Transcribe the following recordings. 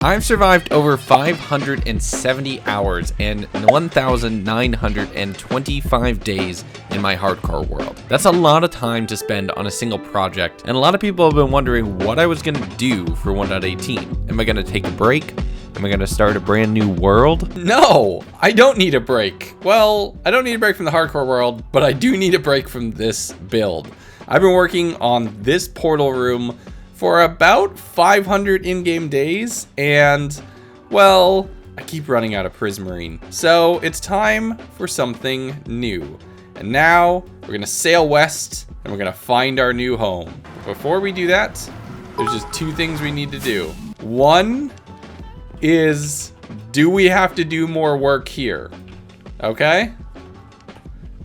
I've survived over 570 hours and 1,925 days in my hardcore world. That's a lot of time to spend on a single project, and a lot of people have been wondering what I was gonna do for 1.18. Am I gonna take a break? Am I gonna start a brand new world? No, I don't need a break. Well, I don't need a break from the hardcore world, but I do need a break from this build. I've been working on this portal room for about 500 in-game days, and, well, I keep running out of prismarine. So it's time for something new. And now we're gonna sail west and we're gonna find our new home. Before we do that, there's just two things we need to do. One is, do we have to do more work here? Okay?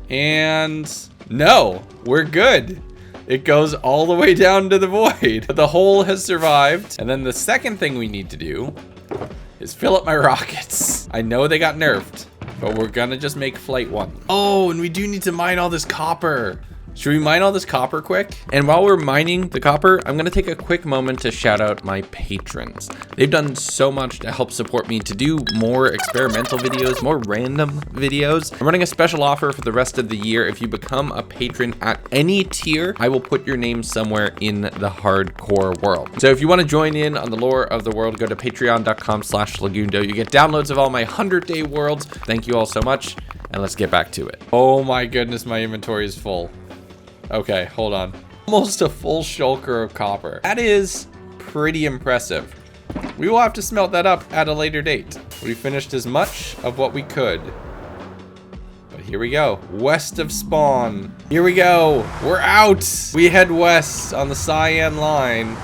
And no, we're good. It goes all the way down to the void. The hole has survived. And then the second thing we need to do is fill up my rockets. I know they got nerfed, but we're gonna just make flight 1. Oh, and we do need to mine all this copper. Should we mine all this copper quick? And while we're mining the copper, I'm gonna take a quick moment to shout out my patrons. They've done so much to help support me to do more experimental videos, more random videos. I'm running a special offer for the rest of the year. If you become a patron at any tier, I will put your name somewhere in the hardcore world. So if you wanna join in on the lore of the world, go to patreon.com/Legundo. You get downloads of all my 100-day worlds. Thank you all so much, and let's get back to it. Oh my goodness, my inventory is full. Okay, hold on. Almost a full shulker of copper. That is pretty impressive. We will have to smelt that up at a later date. We finished as much of what we could. But here we go. West of spawn. Here we go. We're out. We head west on the cyan line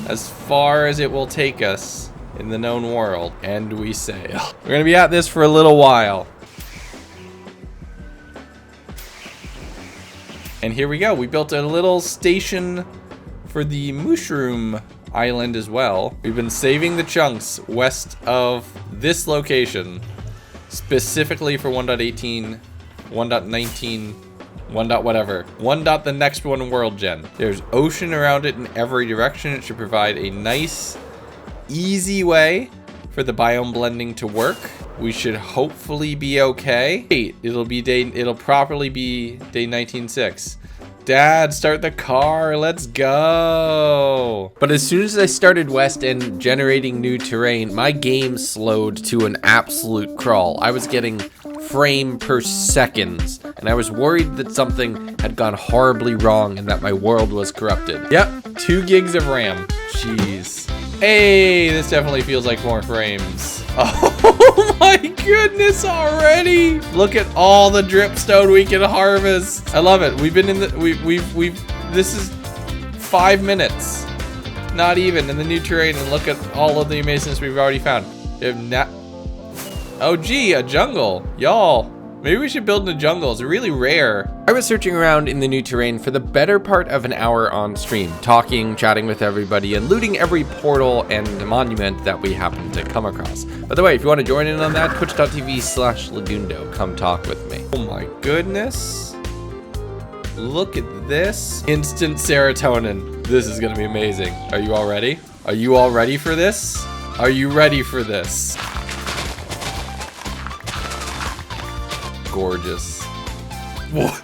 as far as it will take us in the known world. And we sail. We're gonna be at this for a little while. And here we go. We built a little station for the mushroom island as well. We've been saving the chunks west of this location specifically for 1.18, 1.19, 1. Whatever. 1. The next one world gen. There's ocean around it in every direction. It should provide a nice, easy way for the biome blending to work. We should hopefully be okay. It'll properly be day 19.6. Dad, start the car, let's go. But as soon as I started west and generating new terrain, my game slowed to an absolute crawl. I was getting frame per seconds, and I was worried that something had gone horribly wrong and that my world was corrupted. Yep, 2 gigs of RAM, jeez. Hey, this definitely feels like more frames. Oh my goodness already. Look at all the dripstone we can harvest. I love it. We've been in the, this is 5 minutes. Not even in the new terrain, and look at all of the amazingness we've already found. Oh gee, a jungle. Y'all, maybe we should build in a jungle. It's really rare. I was searching around in the new terrain for the better part of an hour on stream, talking, chatting with everybody, and looting every portal and monument that we happened to come across. By the way, if you want to join in on that, twitch.tv/Legundo. Come talk with me. Oh my goodness. Look at this. Instant serotonin. This is gonna be amazing. Are you all ready? Are you all ready for this? Are you ready for this? Gorgeous. What?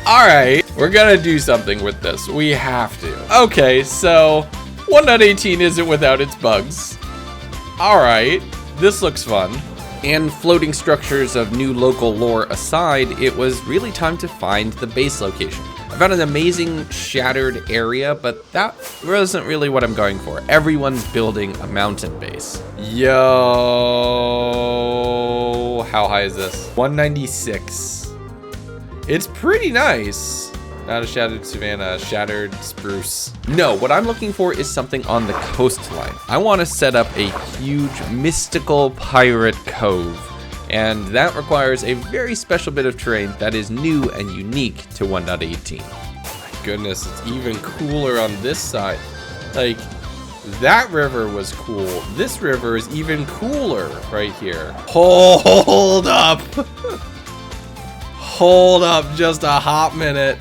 All right, we're gonna do something with this. We have to. Okay, so 1.18 isn't without its bugs. All right, this looks fun. And floating structures of new local lore aside, it was really time to find the base location. I found an amazing shattered area, but that wasn't really what I'm going for. Everyone's building a mountain base. Yo, how high is this? 196. It's pretty nice. Not a shattered savanna, a shattered spruce. No, what I'm looking for is something on the coastline. I want to set up a huge mystical pirate cove. And that requires a very special bit of terrain that is new and unique to 1.18. My goodness, it's even cooler on this side. Like, that river was cool. This river is even cooler right here. Hold up. Hold up just a hot minute.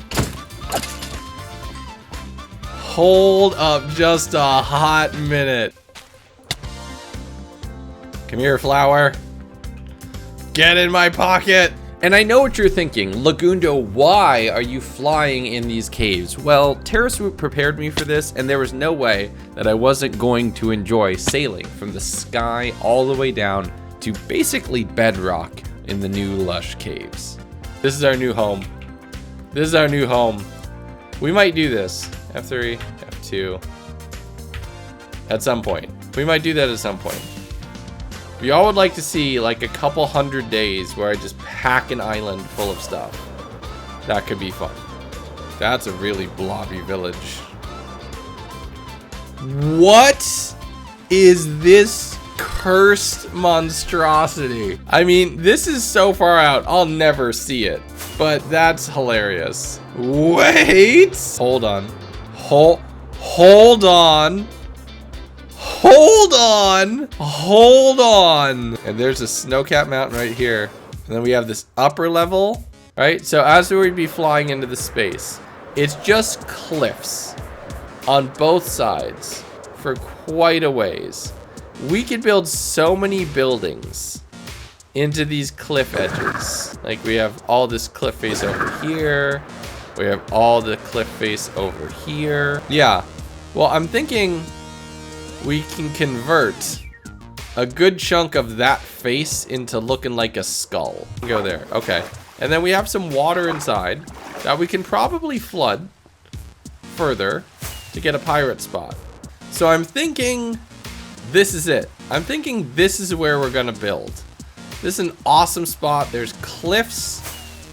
Hold up just a hot minute. Come here, flower. Get in my pocket. And I know what you're thinking. Legundo, why are you flying in these caves? Well, Terraswoop prepared me for this, and there was no way that I wasn't going to enjoy sailing from the sky all the way down to basically bedrock in the new lush caves. This is our new home. This is our new home. We might do this. F3, F2. At some point. We might do that at some point. If y'all would like to see like a couple 100 days where I just pack an island full of stuff, that could be fun. That's a really blobby village. What is this cursed monstrosity? I mean, this is so far out, I'll never see it. But that's hilarious. Wait! Hold on. Hold on. Hold on. Hold on. And there's a snow-capped mountain right here. And then we have this upper level, right? So as we'd be flying into the space, it's just cliffs on both sides for quite a ways. We could build so many buildings into these cliff edges. Like we have all this cliff face over here. We have all the cliff face over here. Yeah. Well, I'm thinking we can convert a good chunk of that face into looking like a skull. Go there. Okay. And then we have some water inside that we can probably flood further to get a pirate spot. So I'm thinking this is it. I'm thinking this is where we're gonna build. This is an awesome spot. There's cliffs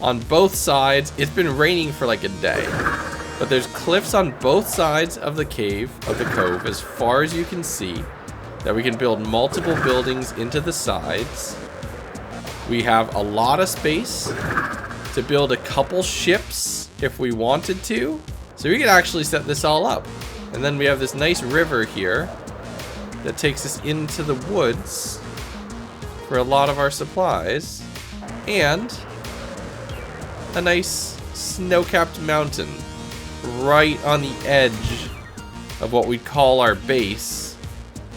on both sides. It's been raining for like a day, but there's cliffs on both sides of the cave, of the cove, as far as you can see, that we can build multiple buildings into the sides. We have a lot of space to build a couple ships if we wanted to. So we could actually set this all up. And then we have this nice river here that takes us into the woods for a lot of our supplies, and a nice snow-capped mountain right on the edge of what we'd call our base.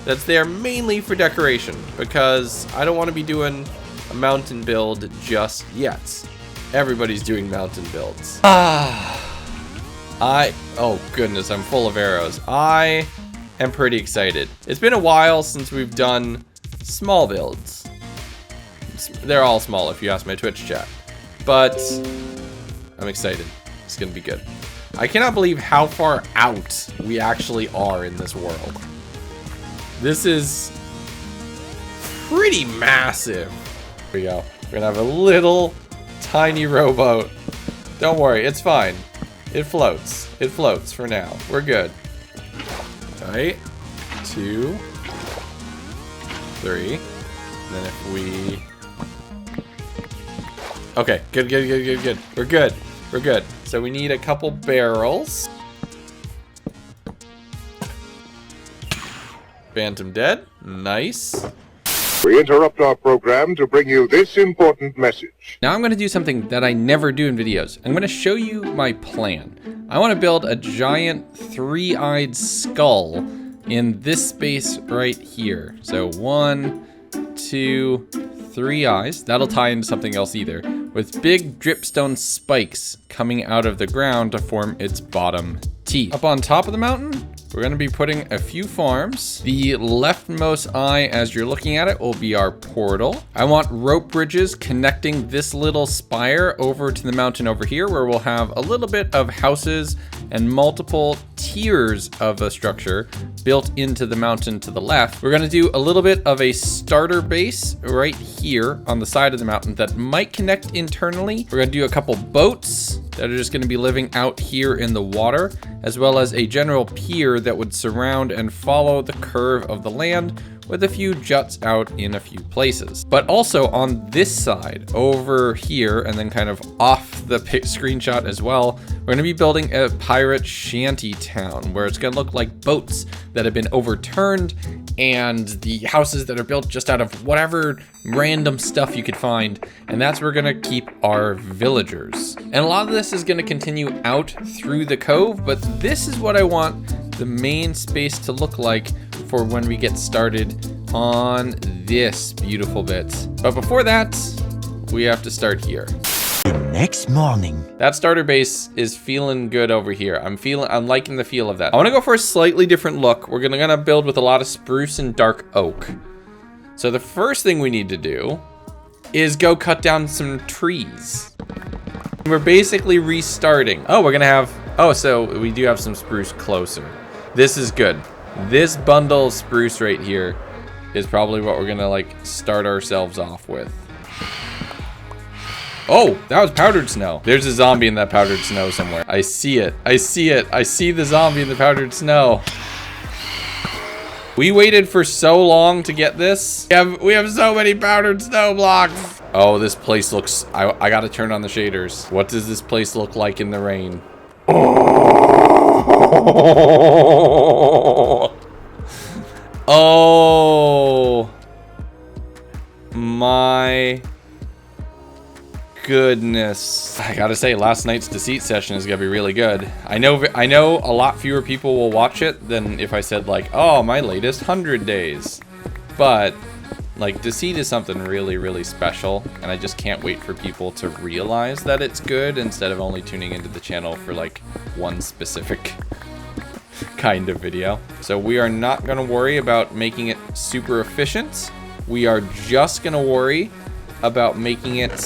That's there mainly for decoration, because I don't want to be doing a mountain build just yet. Everybody's doing mountain builds. Oh goodness, I'm full of arrows. I am pretty excited. It's been a while since we've done small builds. They're all small if you ask my Twitch chat, but I'm excited. It's gonna be good. I cannot believe how far out we actually are in this world. This is pretty massive. Here we go. We're gonna have a little tiny rowboat. Don't worry, it's fine. It floats. It floats for now. We're good. All right, 2, 3, and then if we... Okay, good. We're good. We're good. So we need a couple barrels. Phantom dead. Nice. We interrupt our program to bring you this important message. Now I'm going to do something that I never do in videos. I'm going to show you my plan. I want to build a giant three-eyed skull in this space right here. So 1, 2, 3 eyes. That'll tie into something else either, with big dripstone spikes coming out of the ground to form its bottom teeth. Up on top of the mountain, we're going to be putting a few farms. The leftmost eye, as you're looking at it, will be our portal. I want rope bridges connecting this little spire over to the mountain over here, where we'll have a little bit of houses and multiple tiers of a structure built into the mountain to the left. We're going to do a little bit of a starter base right here on the side of the mountain that might connect internally. We're going to do a couple boats that are just going to be living out here in the water, as well as a general pier that would surround and follow the curve of the land, with a few juts out in a few places. But also on this side over here, and then kind of off the screenshot as well, we're going to be building a pirate shanty town where it's going to look like boats that have been overturned and the houses that are built just out of whatever random stuff you could find. And that's where we're going to keep our villagers. And a lot of this is going to continue out through the cove, but this is what I want the main space to look like for when we get started on this beautiful bit. But before that, we have to start here. The next morning. That starter base is feeling good over here. I'm liking the feel of that. I want to go for a slightly different look. We're gonna build with a lot of spruce and dark oak. So the first thing we need to do is go cut down some trees. We're basically restarting. Oh, we're gonna have, so we do have some spruce closer. This is good. This bundle of spruce right here is probably what we're gonna like start ourselves off with. Oh, that was powdered snow. There's a zombie in that powdered snow somewhere. I see it. I see it. I see the zombie in the powdered snow. We waited for so long to get this. We have so many powdered snow blocks. Oh, this place looks... I gotta turn on the shaders. What does this place look like in the rain? Oh my goodness. I gotta say, last night's deceit session is gonna be really good. I know a lot fewer people will watch it than if I said like, oh, my latest 100 days. But like, deceit is something really, really special, and I just can't wait for people to realize that it's good instead of only tuning into the channel for like one specific kind of video. So we are not gonna worry about making it super efficient. We are just gonna worry about making it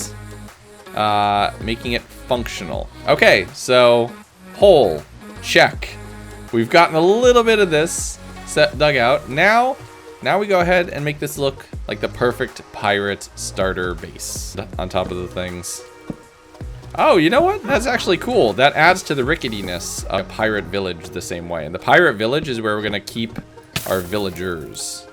functional. Okay, so hole, check. We've gotten a little bit of this dug out. Now we go ahead and make this look like the perfect pirate starter base on top of the things. Oh, you know what? That's actually cool. That adds to the ricketiness of a pirate village the same way. And the pirate village is where we're gonna keep our villagers,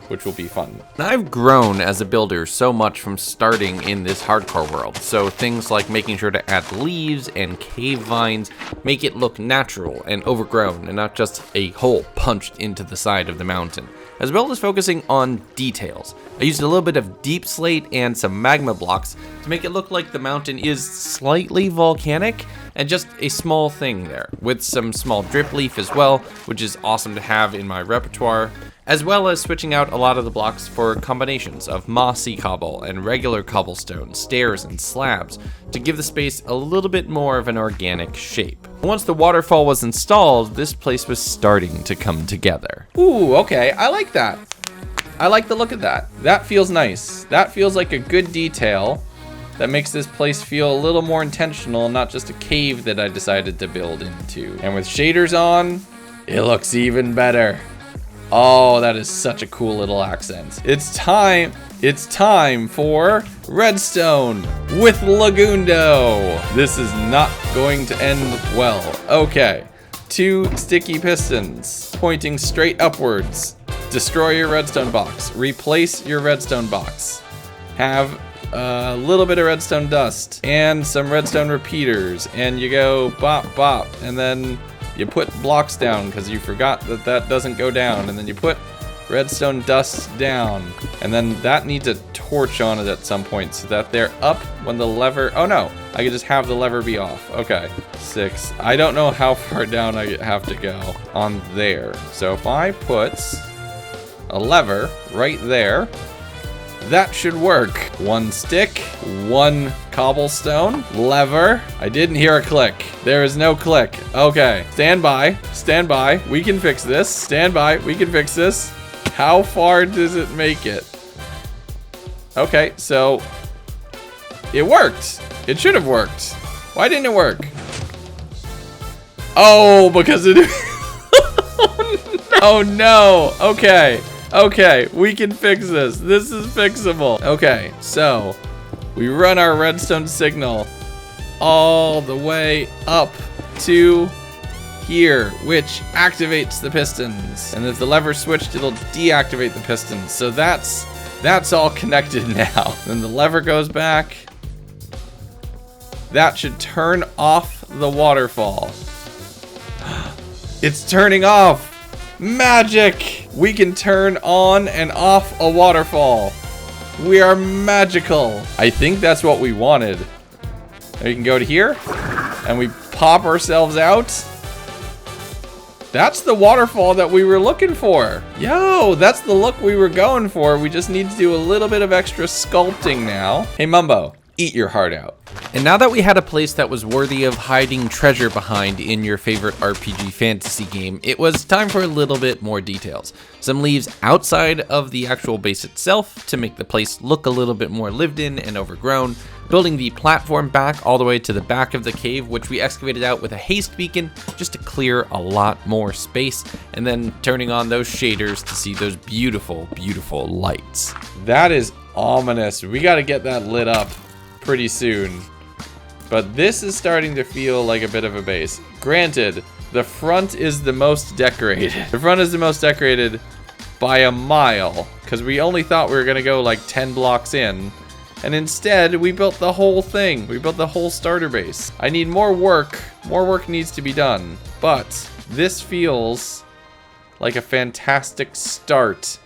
which will be fun. I've grown as a builder so much from starting in this hardcore world. So things like making sure to add leaves and cave vines make it look natural and overgrown and not just a hole punched into the side of the mountain, as well as focusing on details. I used a little bit of deep slate and some magma blocks to make it look like the mountain is slightly volcanic and just a small thing there, with some small drip leaf as well, which is awesome to have in my repertoire, as well as switching out a lot of the blocks for combinations of mossy cobble and regular cobblestone, stairs and slabs to give the space a little bit more of an organic shape. Once the waterfall was installed, this place was starting to come together. Ooh, okay, I like that. I like the look of that. That feels nice. That feels like a good detail that makes this place feel a little more intentional and not just a cave that I decided to build into. And with shaders on, it looks even better. Oh, that is such a cool little accent. It's time for redstone with Legundo. This is not going to end well. Okay, 2 sticky pistons pointing straight upwards. Destroy your redstone box. Replace your redstone box. Have a little bit of redstone dust and some redstone repeaters, and you go bop bop, and then you put blocks down because you forgot that doesn't go down, and then you put redstone dust down, and then that needs a torch on it at some point so that they're up when the lever, oh no, I could just have the lever be off. Okay, 6. I don't know how far down I have to go on there. So if I put a lever right there, that should work. 1 stick, 1 cobblestone, lever. I didn't hear a click. There is no click. Okay, stand by, we can fix this. Stand by, we can fix this. How far does it make it? Okay, so it worked. It should have worked. Why didn't it work? Oh, because it... Oh no, okay. Okay, we can fix this. This is fixable. Okay, so we run our redstone signal all the way up to here, which activates the pistons. And if the lever switched, it'll deactivate the pistons. So that's all connected now. Then the lever goes back. That should turn off the waterfall. It's turning off. Magic! We can turn on and off a waterfall. We are magical. I think that's what we wanted. And we can go to here and we pop ourselves out. That's the waterfall that we were looking for. Yo, that's the look we were going for. We just need to do a little bit of extra sculpting now. Hey, Mumbo, eat your heart out. And now that we had a place that was worthy of hiding treasure behind in your favorite RPG fantasy game, it was time for a little bit more details. Some leaves outside of the actual base itself to make the place look a little bit more lived in and overgrown. Building the platform back all the way to the back of the cave, which we excavated out with a haste beacon just to clear a lot more space, and then turning on those shaders to see those beautiful, beautiful lights. That is ominous. We got to get that lit up pretty soon. But this is starting to feel like a bit of a base. Granted, the front is the most decorated. The front is the most decorated by a mile, because we only thought we were going to go like 10 blocks in. And instead, we built the whole thing. We built the whole starter base. I need more work. More work needs to be done. But this feels like a fantastic start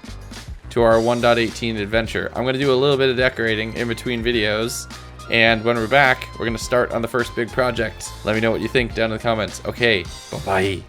to our 1.18 adventure. I'm going to do a little bit of decorating in between videos. And when we're back, we're going to start on the first big project. Let me know what you think down in the comments. Okay, bye-bye.